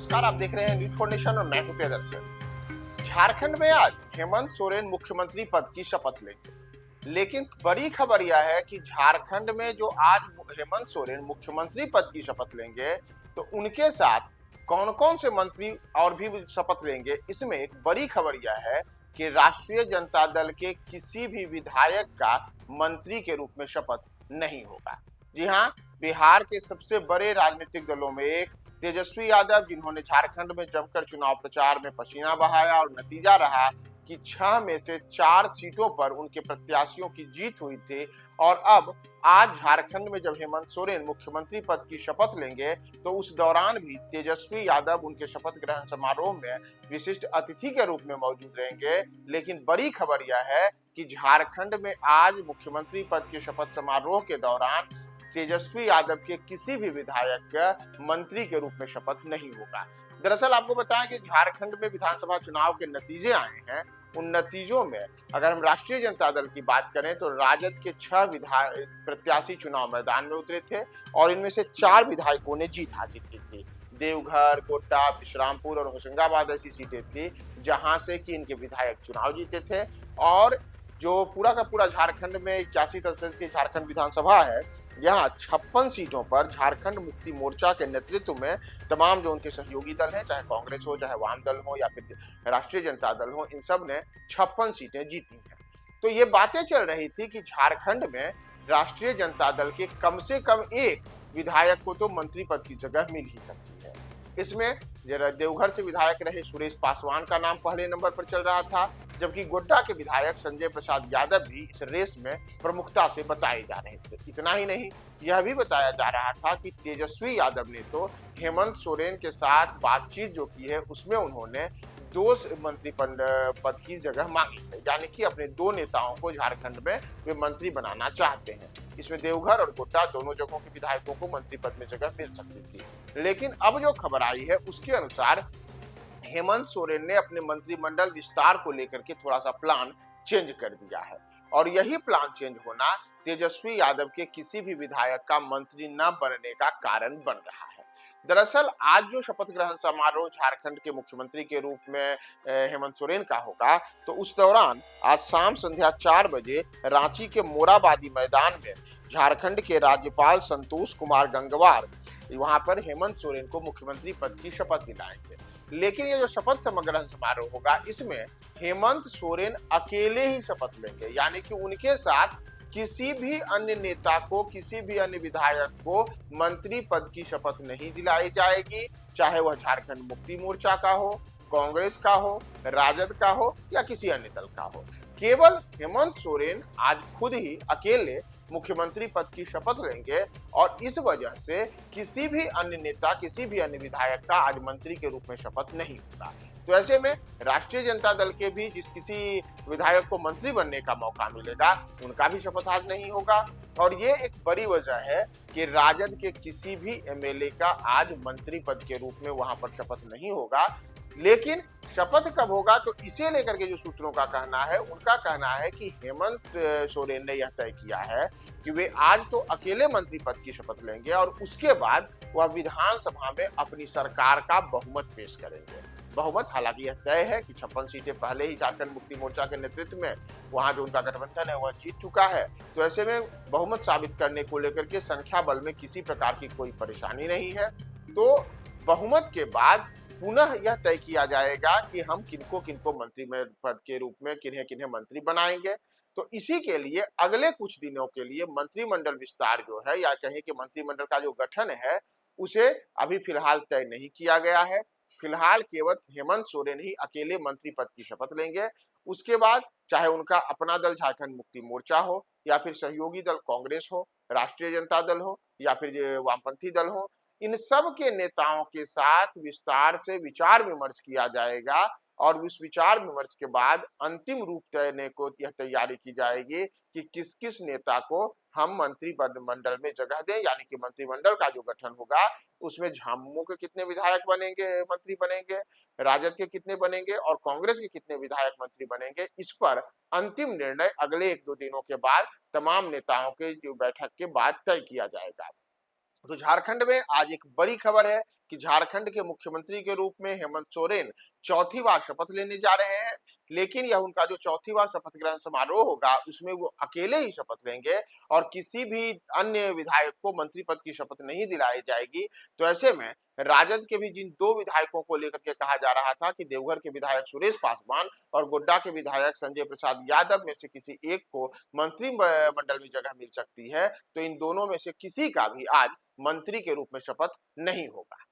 नमस्कार, आप देख रहे हैं न्यूज फॉर नेशन और मैं हूं प्रियदर्शन। झारखंड में आज हेमंत सोरेन मुख्यमंत्री पद की शपथ लेंगे, लेकिन बड़ी खबर यह है कि झारखंड में जो आज हेमंत सोरेन मुख्यमंत्री पद की शपथ लेंगे, तो उनके साथ कौन कौन से मंत्री और भी शपथ लेंगे। इसमें एक बड़ी खबर यह है कि राष्ट्रीय जनता दल के किसी भी विधायक का मंत्री के रूप में शपथ नहीं होगा। जी हाँ, बिहार के सबसे बड़े राजनीतिक दलों में एक तेजस्वी यादव, जिन्होंने झारखंड में जमकर चुनाव प्रचार में पसीना बहाया और नतीजा रहा कि 6 में से 4 सीटों पर उनके प्रत्याशियों की जीत हुई थी। और अब आज झारखंड में जब हेमंत सोरेन मुख्यमंत्री पद की शपथ लेंगे, तो उस दौरान भी तेजस्वी यादव उनके शपथ ग्रहण समारोह में विशिष्ट अतिथि के रूप में मौजूद रहेंगे। लेकिन बड़ी खबर यह है कि झारखंड में आज मुख्यमंत्री पद के शपथ समारोह के दौरान तेजस्वी यादव के किसी भी विधायक का मंत्री के रूप में शपथ नहीं होगा। दरअसल आपको बताएं कि झारखंड में विधानसभा चुनाव के नतीजे आए हैं। उन नतीजों में अगर हम राष्ट्रीय जनता दल की बात करें, तो राजद के 6 प्रत्याशी चुनाव मैदान में उतरे थे और इनमें से 4 विधायकों ने जीत हासिल की थी। देवघर, गोड्डा, विश्रामपुर और होशंगाबाद ऐसी सीटें थी जहां से कि इनके विधायक चुनाव जीते थे। और जो पूरा का पूरा झारखंड में 81 की झारखंड विधानसभा है, यहाँ 56 सीटों पर झारखंड मुक्ति मोर्चा के नेतृत्व में तमाम जो उनके सहयोगी दल हैं, चाहे कांग्रेस हो, चाहे वाम दल हो या फिर राष्ट्रीय जनता दल हो, इन सब ने 56 सीटें जीती हैं। तो ये बातें चल रही थी कि झारखंड में राष्ट्रीय जनता दल के कम से कम एक विधायक को तो मंत्री पद की जगह मिल ही सकती है। इसमें देवघर से विधायक रहे सुरेश पासवान का नाम पहले नंबर पर चल रहा था, जबकि गोड्डा के विधायक संजय प्रसाद यादव भी इस रेस में प्रमुखता से बताए जा रहे थे। इतना ही नहीं, यह भी बताया जा रहा था कि तेजस्वी यादव ने तो हेमंत सोरेन के साथ बातचीत जो की है, उसमें उन्होंने 2 मंत्री पद की जगह मांगी है, यानी कि अपने 2 नेताओं को झारखंड में वे मंत्री बनाना चाहते हैं। इसमें देवघर और गोड्डा दोनों जगहों के विधायकों को मंत्री पद में जगह मिल सकती थी। लेकिन अब जो खबर आई है उसके अनुसार हेमंत सोरेन ने अपने मंत्रिमंडल विस्तार को लेकर के थोड़ा सा प्लान चेंज कर दिया है, और यही प्लान चेंज होना तेजस्वी यादव के किसी भी विधायक का मंत्री न बनने का कारण बन रहा है। दरअसल आज जो शपथ ग्रहण समारोह झारखंड के मुख्यमंत्री के रूप में हेमंत सोरेन का होगा, तो उस दौरान आज शाम संध्या 4 बजे रांची के मोराबादी मैदान में झारखंड के राज्यपाल संतोष कुमार गंगवार वहां पर हेमंत सोरेन को मुख्यमंत्री पद की शपथ दिलाएंगे। लेकिन ये जो शपथ ग्रहण समारोह होगा, इसमें हेमंत सोरेन अकेले ही शपथ लेंगे, यानी कि उनके साथ किसी भी अन्य नेता को, किसी भी अन्य विधायक को मंत्री पद की शपथ नहीं दिलाई जाएगी, चाहे वह झारखंड मुक्ति मोर्चा का हो, कांग्रेस का हो, राजद का हो या किसी अन्य दल का हो। केवल हेमंत सोरेन आज खुद ही अकेले मुख्यमंत्री पद की शपथ लेंगे, और इस वजह से किसी भी अन्य नेता, किसी भी अन्य विधायक का आज मंत्री के रूप में शपथ नहीं होगा। तो ऐसे में राष्ट्रीय जनता दल के भी जिस किसी विधायक को मंत्री बनने का मौका मिलेगा, उनका भी शपथ आज नहीं होगा। और ये एक बड़ी वजह है कि राजद के किसी भी एमएलए का आज मंत्री पद के रूप में वहां पर शपथ नहीं होगा। लेकिन शपथ कब होगा, तो इसे लेकर के जो सूत्रों का कहना है, उनका कहना है कि हेमंत सोरेन ने यह तय किया है कि वे आज तो अकेले मंत्री पद की शपथ लेंगे और उसके बाद वह विधानसभा में अपनी सरकार का बहुमत पेश करेंगे। बहुमत हालांकि यह तय है कि 56 सीटें पहले ही झारखंड मुक्ति मोर्चा के नेतृत्व में वहां जो उनका गठबंधन है वह जीत चुका है। तो ऐसे में बहुमत साबित करने को लेकर के संख्या बल में किसी प्रकार की कोई परेशानी नहीं है। तो बहुमत के बाद पुनः यह तय किया जाएगा कि हम किनको किनको मंत्री पद के रूप में किन्हें किन्हें मंत्री बनाएंगे। तो इसी के लिए अगले कुछ दिनों के लिए मंत्रिमंडल विस्तार जो है, या कहें कि मंत्रिमंडल का जो गठन है, उसे अभी फिलहाल तय नहीं किया गया है। फिलहाल केवल हेमंत सोरेन ही अकेले मंत्री पद की शपथ लेंगे। उसके बाद चाहे उनका अपना दल झारखंड मुक्ति मोर्चा हो, या फिर सहयोगी दल कांग्रेस हो, राष्ट्रीय जनता दल हो, या फिर वामपंथी दल हो, इन सब के नेताओं के साथ विस्तार से विचार विमर्श किया जाएगा, और उस विचार विमर्श के बाद अंतिम रूप देने को यह तैयारी की जाएगी कि किस किस नेता को हम मंत्री मंडल में जगह दें, यानी कि मंत्रिमंडल का जो गठन होगा उसमें झामुमो के कितने विधायक बनेंगे, मंत्री बनेंगे, राजद के कितने बनेंगे और कांग्रेस के कितने विधायक मंत्री बनेंगे। इस पर अंतिम निर्णय अगले 1-2 दिनों के बाद तमाम नेताओं के जो बैठक के बाद तय किया जाएगा। तो झारखंड में आज एक बड़ी खबर है कि झारखंड के मुख्यमंत्री के रूप में हेमंत सोरेन चौथी बार शपथ लेने जा रहे हैं। लेकिन यह उनका जो चौथी बार शपथ ग्रहण समारोह होगा उसमें वो अकेले ही शपथ लेंगे और किसी भी अन्य विधायक को मंत्री पद की शपथ नहीं दिलाई जाएगी। तो ऐसे में राजद के भी जिन दो विधायकों को लेकर के कहा जा रहा था कि देवघर के विधायक सुरेश पासवान और गोड्डा के विधायक संजय प्रसाद यादव में से किसी एक को मंत्री मंडल में जगह मिल सकती है, तो इन दोनों में से किसी का भी आज मंत्री के रूप में शपथ नहीं होगा।